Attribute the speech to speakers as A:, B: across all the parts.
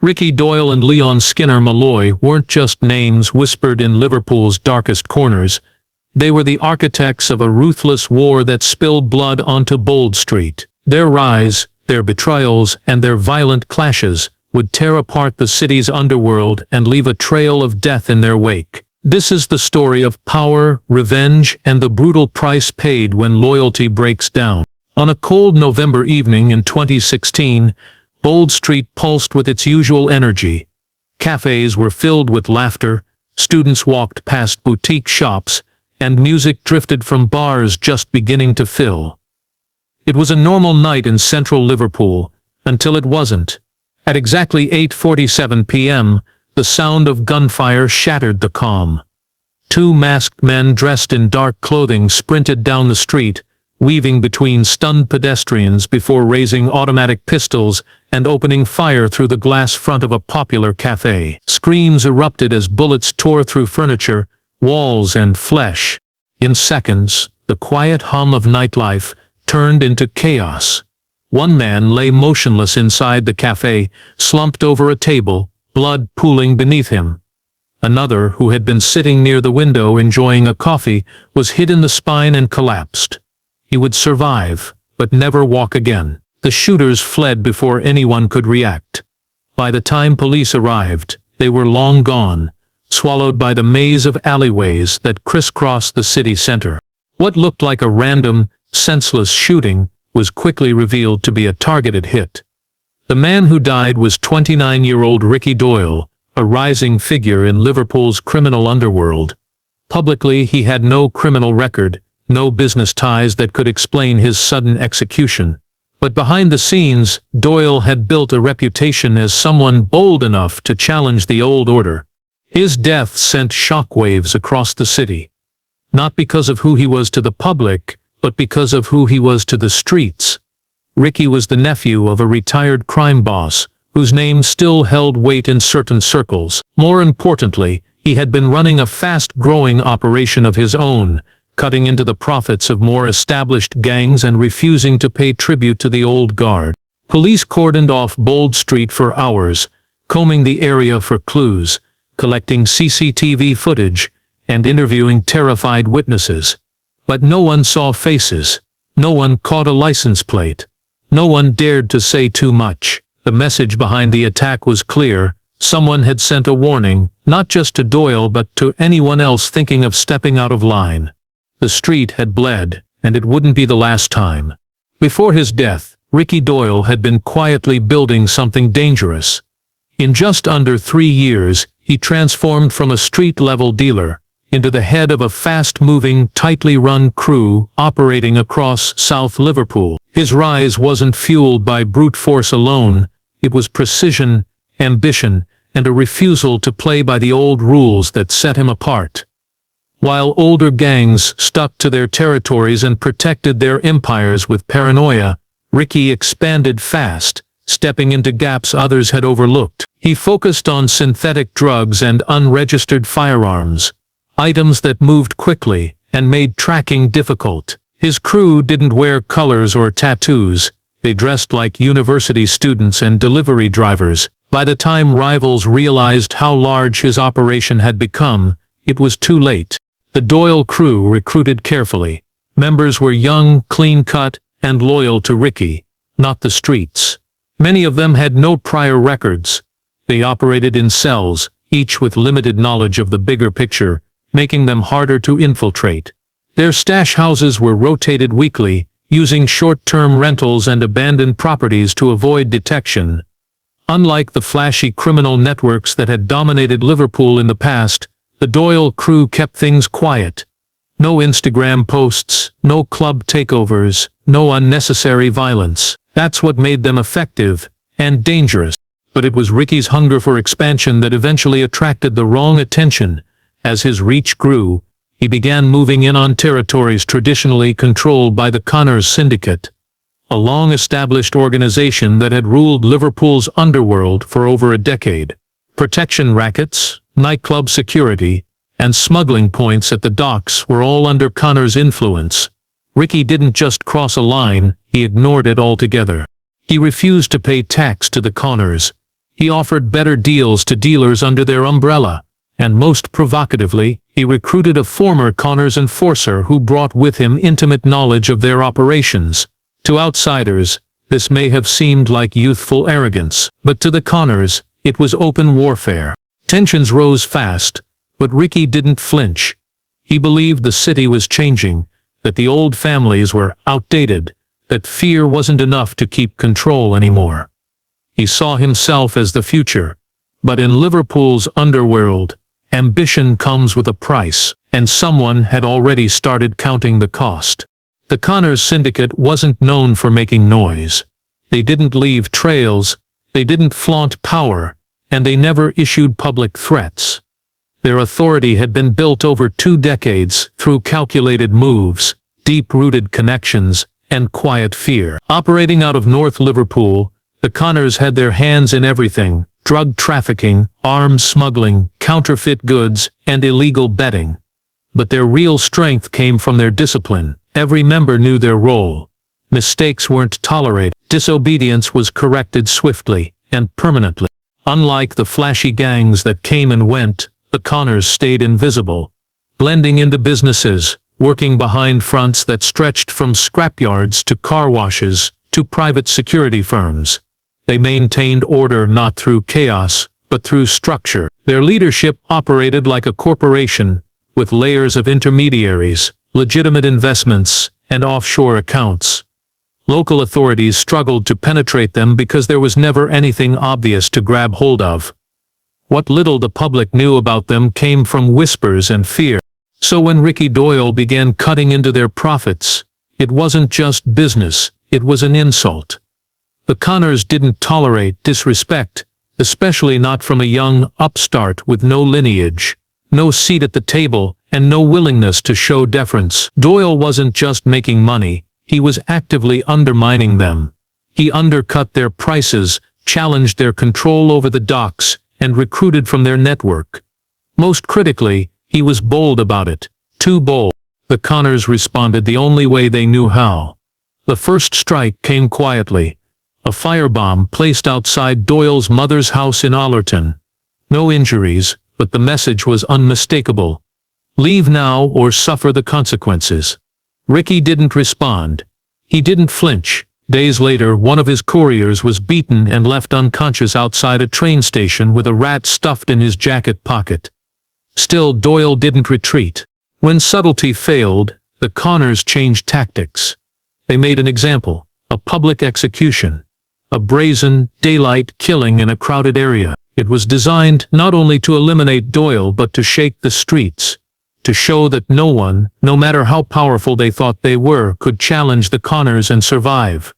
A: Ricky Doyle and Leon Malloy weren't just names whispered in Liverpool's darkest corners. They were the architects of a ruthless war that spilled blood onto Bold Street. Their rise, their betrayals, and their violent clashes would tear apart the city's underworld and leave a trail of death in their wake. This is the story of power, revenge, and the brutal price paid when loyalty breaks down. On a cold November evening in 2016, Bold Street pulsed with its usual energy. Cafes were filled with laughter, students walked past boutique shops, and music drifted from bars just beginning to fill. It was a normal night in central Liverpool, until it wasn't. At exactly 8:47 p.m., the sound of gunfire shattered the calm. Two masked men dressed in dark clothing sprinted down the street, weaving between stunned pedestrians before raising automatic pistols and opening fire through the glass front of a popular cafe. Screams erupted as bullets tore through furniture, walls, and flesh. In seconds, the quiet hum of nightlife turned into chaos. One man lay motionless inside the cafe, slumped over a table, blood pooling beneath him. Another, who had been sitting near the window enjoying a coffee, was hit in the spine and collapsed. He would survive, but never walk again. The shooters fled before anyone could react. By the time police arrived, they were long gone, swallowed by the maze of alleyways that crisscrossed the city center. What looked like a random, senseless shooting was quickly revealed to be a targeted hit. The man who died was 29-year-old Ricky Doyle, a rising figure in Liverpool's criminal underworld. Publicly, he had no criminal record, no business ties that could explain his sudden execution. But behind the scenes, Doyle had built a reputation as someone bold enough to challenge the old order. His death sent shockwaves across the city. Not because of who he was to the public, but because of who he was to the streets. Ricky was the nephew of a retired crime boss, whose name still held weight in certain circles. More importantly, he had been running a fast-growing operation of his own, cutting into the profits of more established gangs and refusing to pay tribute to the old guard. Police cordoned off Bold Street for hours, combing the area for clues, collecting CCTV footage, and interviewing terrified witnesses. But no one saw faces. No one caught a license plate. No one dared to say too much. The message behind the attack was clear. Someone had sent a warning, not just to Doyle but to anyone else thinking of stepping out of line. The street had bled, and it wouldn't be the last time. Before his death, Ricky Doyle had been quietly building something dangerous. In just under 3 years, he transformed from a street-level dealer into the head of a fast-moving, tightly run crew operating across South Liverpool. His rise wasn't fueled by brute force alone. It was precision, ambition, and a refusal to play by the old rules that set him apart. While older gangs stuck to their territories and protected their empires with paranoia, Ricky expanded fast, stepping into gaps others had overlooked. He focused on synthetic drugs and unregistered firearms, items that moved quickly and made tracking difficult. His crew didn't wear colors or tattoos. They dressed like university students and delivery drivers. By the time rivals realized how large his operation had become, it was too late. The Doyle crew recruited carefully. Members were young, clean-cut, and loyal to Ricky, not the streets. Many of them had no prior records. They operated in cells, each with limited knowledge of the bigger picture, making them harder to infiltrate. Their stash houses were rotated weekly, using short-term rentals and abandoned properties to avoid detection. Unlike the flashy criminal networks that had dominated Liverpool in the past, the Doyle crew kept things quiet. No Instagram posts, no club takeovers, no unnecessary violence. That's what made them effective and dangerous. But it was Ricky's hunger for expansion that eventually attracted the wrong attention. As his reach grew, he began moving in on territories traditionally controlled by the Connors Syndicate, a long-established organization that had ruled Liverpool's underworld for over a decade. Protection rackets, nightclub security, and smuggling points at the docks were all under Connors' influence. Ricky didn't just cross a line, he ignored it altogether. He refused to pay tax to the Connors. He offered better deals to dealers under their umbrella, and most provocatively, he recruited a former Connors enforcer who brought with him intimate knowledge of their operations. To outsiders, this may have seemed like youthful arrogance, but to the Connors, it was open warfare. Tensions rose fast, but Ricky didn't flinch. He believed the city was changing, that the old families were outdated, that fear wasn't enough to keep control anymore. He saw himself as the future, but in Liverpool's underworld, ambition comes with a price, and someone had already started counting the cost. The Connors syndicate wasn't known for making noise. They didn't leave trails, they didn't flaunt power, and they never issued public threats. Their authority had been built over 2 decades through calculated moves, deep-rooted connections, and quiet fear. Operating out of North Liverpool, the Connors had their hands in everything: drug trafficking, arms smuggling, counterfeit goods, and illegal betting. But their real strength came from their discipline. Every member knew their role. Mistakes weren't tolerated. Disobedience was corrected swiftly and permanently. Unlike the flashy gangs that came and went, the Connors stayed invisible, blending into businesses, working behind fronts that stretched from scrapyards to car washes to private security firms. They maintained order not through chaos, but through structure. Their leadership operated like a corporation, with layers of intermediaries, legitimate investments, and offshore accounts. Local authorities struggled to penetrate them because there was never anything obvious to grab hold of. What little the public knew about them came from whispers and fear. So when Ricky Doyle began cutting into their profits, it wasn't just business, it was an insult. The Connors didn't tolerate disrespect, especially not from a young upstart with no lineage, no seat at the table, and no willingness to show deference. Doyle wasn't just making money, he was actively undermining them. He undercut their prices, challenged their control over the docks, and recruited from their network. Most critically, he was bold about it, too bold. The Connors responded the only way they knew how. The first strike came quietly. A firebomb placed outside Doyle's mother's house in Allerton. No injuries, but the message was unmistakable. Leave now or suffer the consequences. Ricky didn't respond. He didn't flinch. Days later, one of his couriers was beaten and left unconscious outside a train station with a rat stuffed in his jacket pocket. Still, Doyle didn't retreat. When subtlety failed, the Connors changed tactics. They made an example, a public execution, a brazen, daylight killing in a crowded area. It was designed not only to eliminate Doyle but to shake the streets, to show that no one, no matter how powerful they thought they were, could challenge the Connors and survive.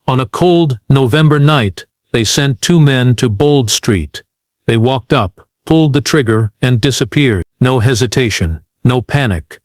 A: On a cold November night, they sent 2 men to Bold Street. They walked up, pulled the trigger, and disappeared. No hesitation, no panic.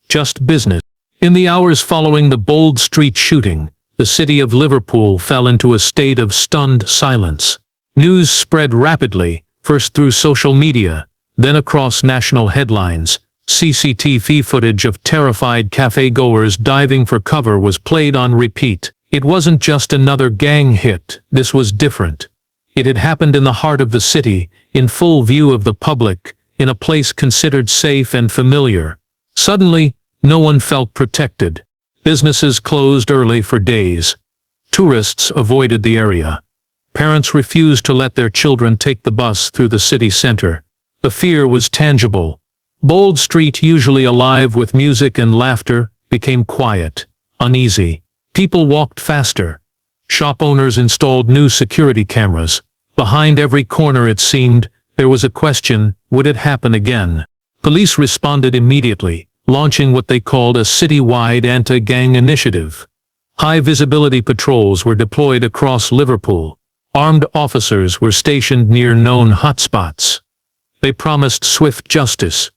A: Just business. In the hours following the Bold Street shooting, the city of Liverpool fell into a state of stunned silence. News spread rapidly, first through social media, then across national headlines. CCTV footage of terrified cafe-goers diving for cover was played on repeat. It wasn't just another gang hit, this was different. It had happened in the heart of the city, in full view of the public, in a place considered safe and familiar. Suddenly, no one felt protected. Businesses closed early for days. Tourists avoided the area. Parents refused to let their children take the bus through the city center. The fear was tangible. Bold Street, usually alive with music and laughter, became quiet, uneasy. People walked faster. Shop owners installed new security cameras. Behind every corner, it seemed, there was a question: would it happen again? Police responded immediately, launching what they called a city-wide anti-gang initiative. High-visibility patrols were deployed across Liverpool. Armed officers were stationed near known hotspots. They promised swift justice.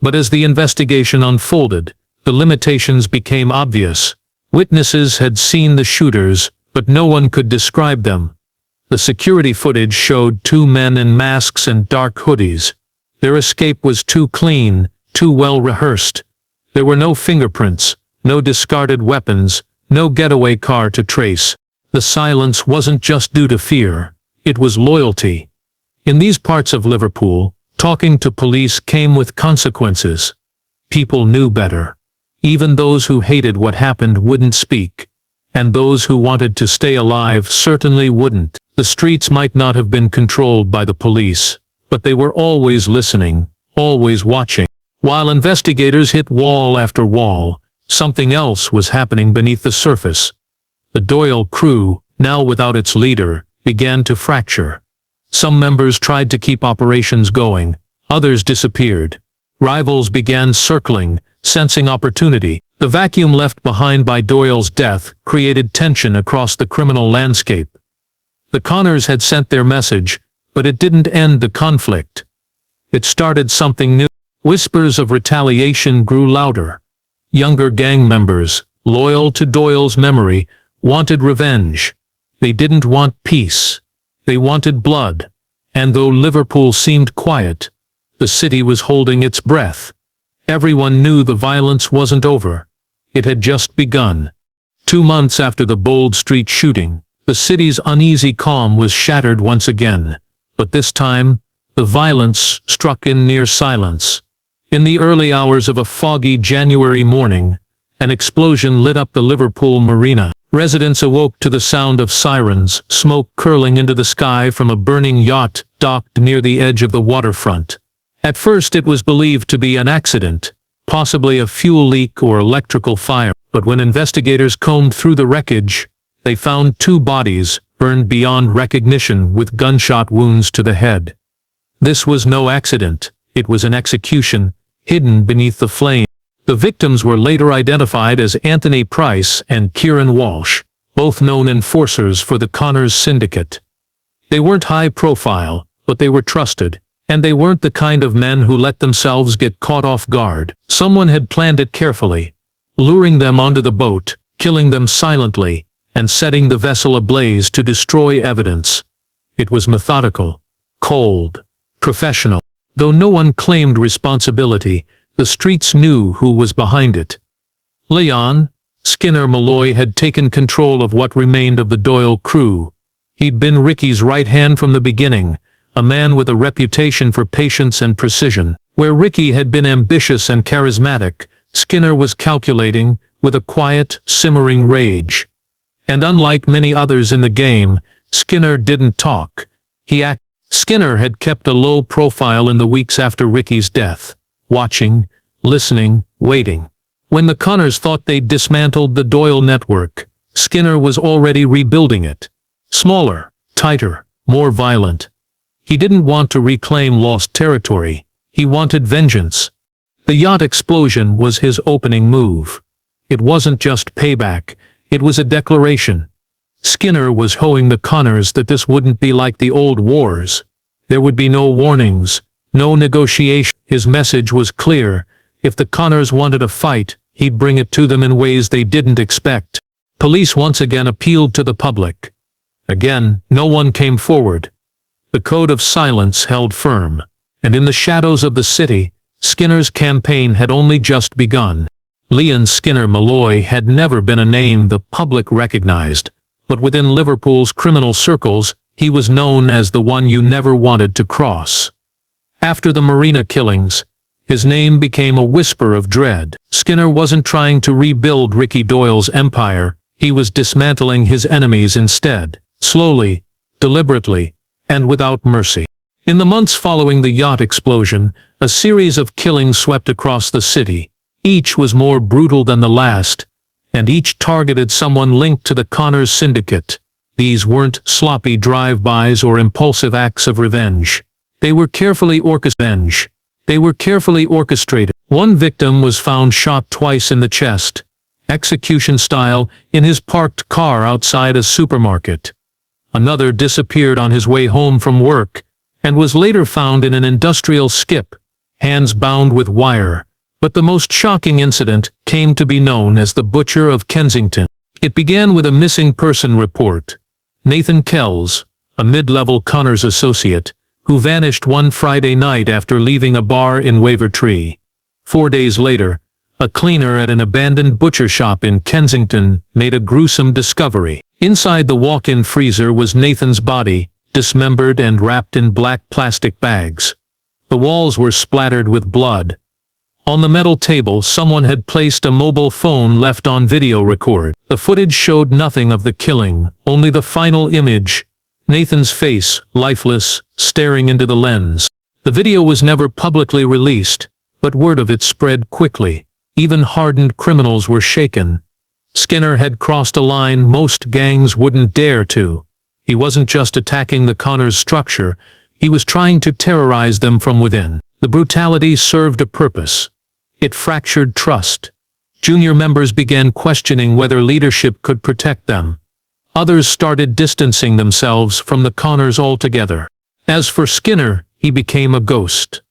A: But as the investigation unfolded, the limitations became obvious. Witnesses had seen the shooters, but no one could describe them. The security footage showed 2 men in masks and dark hoodies. Their escape was too clean, too well rehearsed. There were no fingerprints, no discarded weapons, no getaway car to trace. The silence wasn't just due to fear. It was loyalty. In these parts of Liverpool, talking to police came with consequences. People knew better. Even those who hated what happened wouldn't speak. And those who wanted to stay alive certainly wouldn't. The streets might not have been controlled by the police, but they were always listening, always watching. While investigators hit wall after wall, something else was happening beneath the surface. The Doyle crew, now without its leader, began to fracture. Some members tried to keep operations going, others disappeared. Rivals began circling, sensing opportunity. The vacuum left behind by Doyle's death created tension across the criminal landscape. The Connors had sent their message, but it didn't end the conflict. It started something new. Whispers of retaliation grew louder. Younger gang members, loyal to Doyle's memory, wanted revenge. They didn't want peace. They wanted blood. And though Liverpool seemed quiet, the city was holding its breath. Everyone knew the violence wasn't over. It had just begun. 2 months after the Bold Street shooting, the city's uneasy calm was shattered once again. But this time, the violence struck in near silence. In the early hours of a foggy January morning, an explosion lit up the Liverpool marina. Residents awoke to the sound of sirens, smoke curling into the sky from a burning yacht docked near the edge of the waterfront. At first it was believed to be an accident, possibly a fuel leak or electrical fire, but when investigators combed through the wreckage, they found 2 bodies, burned beyond recognition with gunshot wounds to the head. This was no accident, it was an execution, hidden beneath the flame. The victims were later identified as Anthony Price and Kieran Walsh, both known enforcers for the Connors syndicate. They weren't high profile, but they were trusted, and they weren't the kind of men who let themselves get caught off guard. Someone had planned it carefully, luring them onto the boat, killing them silently, and setting the vessel ablaze to destroy evidence. It was methodical, cold, professional. Though no one claimed responsibility, the streets knew who was behind it. Leon, Skinner Malloy had taken control of what remained of the Doyle crew. He'd been Ricky's right hand from the beginning, a man with a reputation for patience and precision. Where Ricky had been ambitious and charismatic, Skinner was calculating, with a quiet, simmering rage. And unlike many others in the game, Skinner didn't talk. He acted. Skinner had kept a low profile in the weeks after Ricky's death, watching, listening, waiting. When the Connors thought they'd dismantled the Doyle network, Skinner was already rebuilding it. Smaller, tighter, more violent. He didn't want to reclaim lost territory. He wanted vengeance. The yacht explosion was his opening move. It wasn't just payback, it was a declaration. Skinner was showing the Connors that this wouldn't be like the old wars. There would be no warnings, no negotiation. His message was clear. If the Connors wanted a fight, he'd bring it to them in ways they didn't expect. Police once again appealed to the public. Again, no one came forward. The code of silence held firm, and in the shadows of the city, Skinner's campaign had only just begun. Leon Skinner Malloy had never been a name the public recognized, but within Liverpool's criminal circles, he was known as the one you never wanted to cross. After the Marina killings, his name became a whisper of dread. Skinner wasn't trying to rebuild Ricky Doyle's empire, he was dismantling his enemies instead, slowly, deliberately, and without mercy. In the months following the yacht explosion, a series of killings swept across the city. Each was more brutal than the last, and each targeted someone linked to the Connors syndicate. These weren't sloppy drive-bys or impulsive acts of revenge. They were carefully orchestrated. One victim was found shot twice in the chest, execution style, in his parked car outside a supermarket. Another disappeared on his way home from work, and was later found in an industrial skip, hands bound with wire. But the most shocking incident came to be known as the Butcher of Kensington. It began with a missing person report. Nathan Kells, a mid-level Connors associate, who vanished one Friday night after leaving a bar in Wavertree. 4 days later, a cleaner at an abandoned butcher shop in Kensington made a gruesome discovery. Inside the walk-in freezer was Nathan's body, dismembered and wrapped in black plastic bags. The walls were splattered with blood. On the metal table, someone had placed a mobile phone left on video record. The footage showed nothing of the killing, only the final image. Nathan's face, lifeless, staring into the lens. The video was never publicly released, but word of it spread quickly. Even hardened criminals were shaken. Skinner had crossed a line most gangs wouldn't dare to. He wasn't just attacking the Connors' structure, he was trying to terrorize them from within. The brutality served a purpose. It fractured trust. Junior members began questioning whether leadership could protect them. Others started distancing themselves from the Connors altogether. As for Skinner, he became a ghost.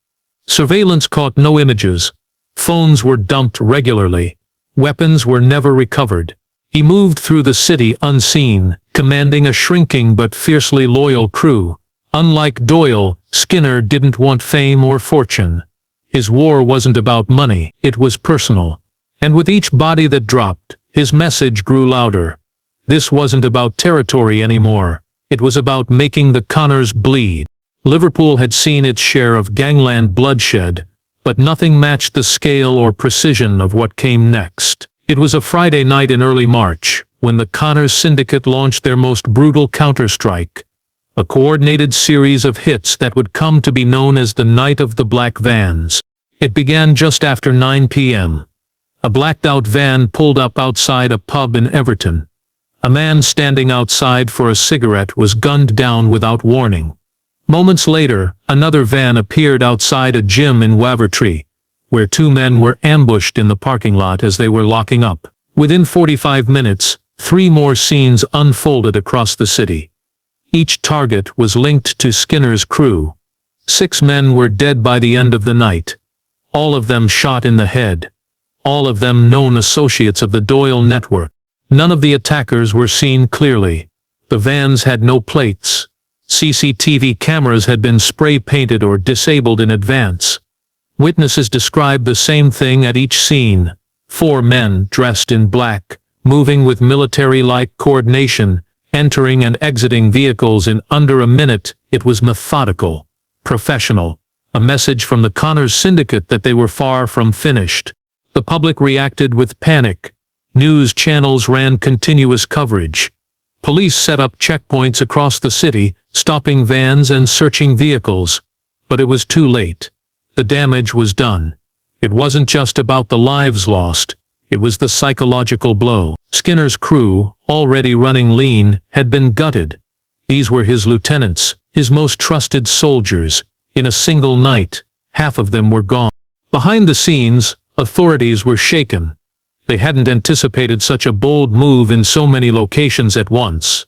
A: Surveillance caught no images. Phones were dumped regularly. Weapons were never recovered. He moved through the city unseen, commanding a shrinking but fiercely loyal crew. Unlike Doyle, Skinner didn't want fame or fortune. His war wasn't about money, it was personal. And with each body that dropped, his message grew louder. This wasn't about territory anymore. It was about making the Connors bleed. Liverpool had seen its share of gangland bloodshed, but nothing matched the scale or precision of what came next. It was a Friday night in early March, when the Connors syndicate launched their most brutal counterstrike. A coordinated series of hits that would come to be known as the Night of the Black Vans. It began just after 9 p.m. A blacked-out van pulled up outside a pub in Everton. A man standing outside for a cigarette was gunned down without warning. Moments later, another van appeared outside a gym in Wavertree, where two men were ambushed in the parking lot as they were locking up. Within 45 minutes, 3 more scenes unfolded across the city. Each target was linked to Skinner's crew. 6 men were dead by the end of the night. All of them shot in the head. All of them known associates of the Doyle network. None of the attackers were seen clearly. The vans had no plates. CCTV cameras had been spray-painted or disabled in advance. Witnesses described the same thing at each scene. 4 men dressed in black, moving with military-like coordination, entering and exiting vehicles in under a minute. It was methodical, professional, a message from the Connors syndicate that they were far from finished. The public reacted with panic. News channels ran continuous coverage. Police set up checkpoints across the city, stopping vans and searching vehicles. But it was too late. The damage was done. It wasn't just about the lives lost. It was the psychological blow. Skinner's crew, already running lean, had been gutted. These were his lieutenants, his most trusted soldiers. In a single night, half of them were gone. Behind the scenes, authorities were shaken. They hadn't anticipated such a bold move in so many locations at once.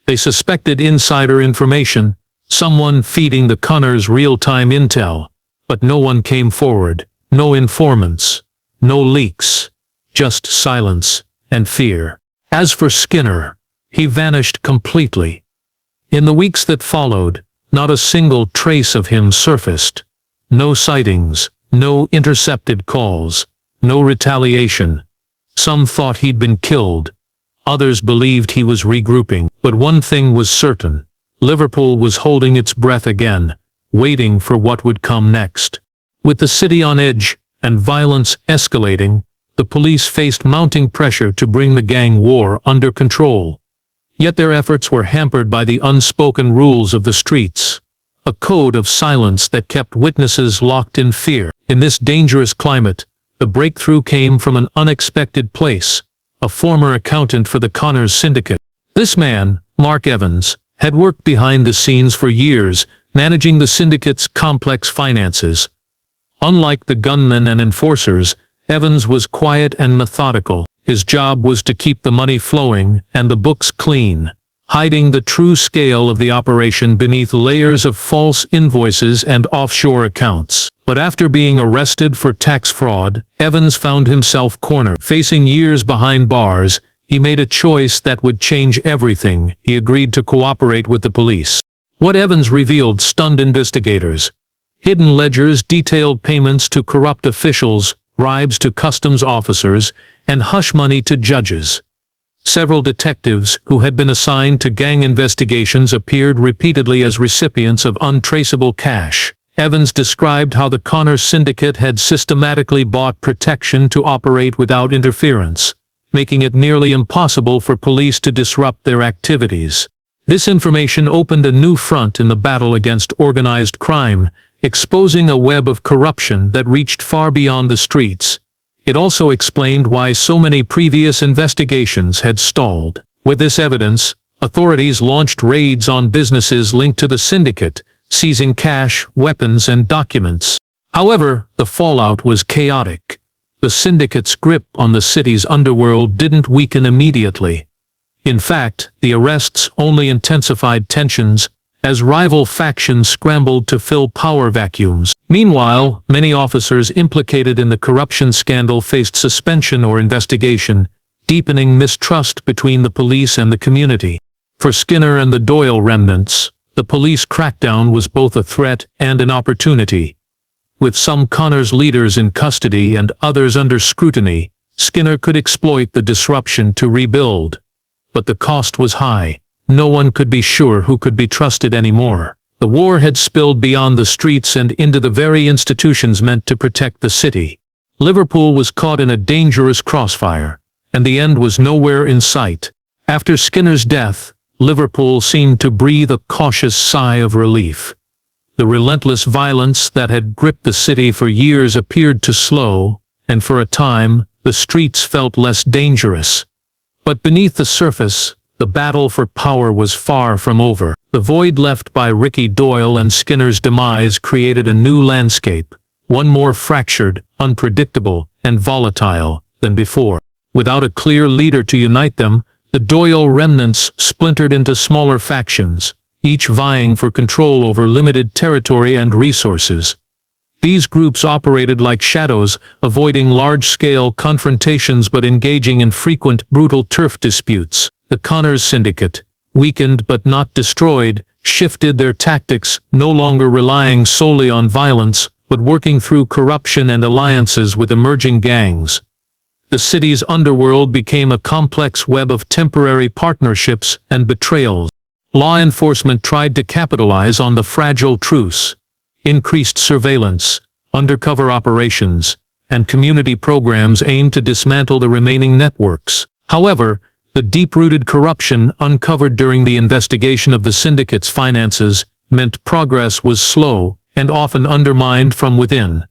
A: They suspected insider information, someone feeding the Connors real-time intel. But no one came forward, no informants, no leaks. Just silence and fear. As for Skinner, he vanished completely. In the weeks that followed, not a single trace of him surfaced. No sightings, no intercepted calls, no retaliation. Some thought he'd been killed. Others believed he was regrouping. But one thing was certain. Liverpool was holding its breath again, waiting for what would come next. With the city on edge and violence escalating, the police faced mounting pressure to bring the gang war under control. Yet their efforts were hampered by the unspoken rules of the streets, a code of silence that kept witnesses locked in fear. In this dangerous climate, the breakthrough came from an unexpected place, a former accountant for the Connors syndicate. This man, Mark Evans, had worked behind the scenes for years, managing the syndicate's complex finances. Unlike the gunmen and enforcers, Evans was quiet and methodical. His job was to keep the money flowing and the books clean, hiding the true scale of the operation beneath layers of false invoices and offshore accounts. But after being arrested for tax fraud, Evans found himself cornered. Facing years behind bars, he made a choice that would change everything. He agreed to cooperate with the police. What Evans revealed stunned investigators. Hidden ledgers detailed payments to corrupt officials, bribes to customs officers, and hush money to judges. Several detectives who had been assigned to gang investigations appeared repeatedly as recipients of untraceable cash. Evans described how the Connor syndicate had systematically bought protection to operate without interference, making it nearly impossible for police to disrupt their activities. This information opened a new front in the battle against organized crime, exposing a web of corruption that reached far beyond the streets. It also explained why so many previous investigations had stalled. With this evidence, authorities launched raids on businesses linked to the syndicate, seizing cash, weapons, and documents. However, the fallout was chaotic. The syndicate's grip on the city's underworld didn't weaken immediately. In fact, the arrests only intensified tensions as rival factions scrambled to fill power vacuums. Meanwhile, many officers implicated in the corruption scandal faced suspension or investigation, deepening mistrust between the police and the community. For Skinner and the Doyle remnants, the police crackdown was both a threat and an opportunity. With some Connor's leaders in custody and others under scrutiny, Skinner could exploit the disruption to rebuild. But the cost was high. No one could be sure who could be trusted anymore. The war had spilled beyond the streets and into the very institutions meant to protect the city. Liverpool was caught in a dangerous crossfire, and the end was nowhere in sight. After Skinner's death, Liverpool seemed to breathe a cautious sigh of relief. The relentless violence that had gripped the city for years appeared to slow, and for a time, the streets felt less dangerous. But beneath the surface, the battle for power was far from over. The void left by Ricky Doyle and Skinner's demise created a new landscape, one more fractured, unpredictable, and volatile than before. Without a clear leader to unite them, the Doyle remnants splintered into smaller factions, each vying for control over limited territory and resources. These groups operated like shadows, avoiding large-scale confrontations but engaging in frequent, brutal turf disputes. The Connors syndicate, weakened but not destroyed, shifted their tactics, no longer relying solely on violence, but working through corruption and alliances with emerging gangs. The city's underworld became a complex web of temporary partnerships and betrayals. Law enforcement tried to capitalize on the fragile truce. Increased surveillance, undercover operations, and community programs aimed to dismantle the remaining networks. However, the deep-rooted corruption uncovered during the investigation of the syndicate's finances meant progress was slow and often undermined from within.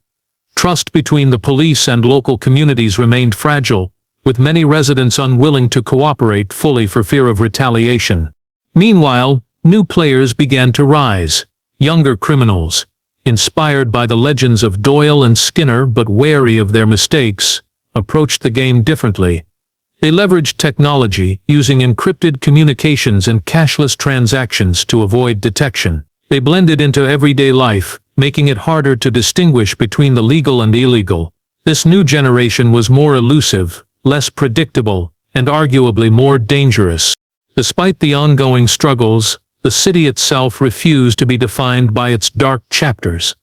A: Trust between the police and local communities remained fragile, with many residents unwilling to cooperate fully for fear of retaliation. Meanwhile, new players began to rise. Younger criminals, inspired by the legends of Doyle and Skinner but wary of their mistakes, approached the game differently. They leveraged technology, using encrypted communications and cashless transactions to avoid detection. They blended into everyday life, making it harder to distinguish between the legal and illegal. This new generation was more elusive, less predictable, and arguably more dangerous. Despite the ongoing struggles, the city itself refused to be defined by its dark chapters.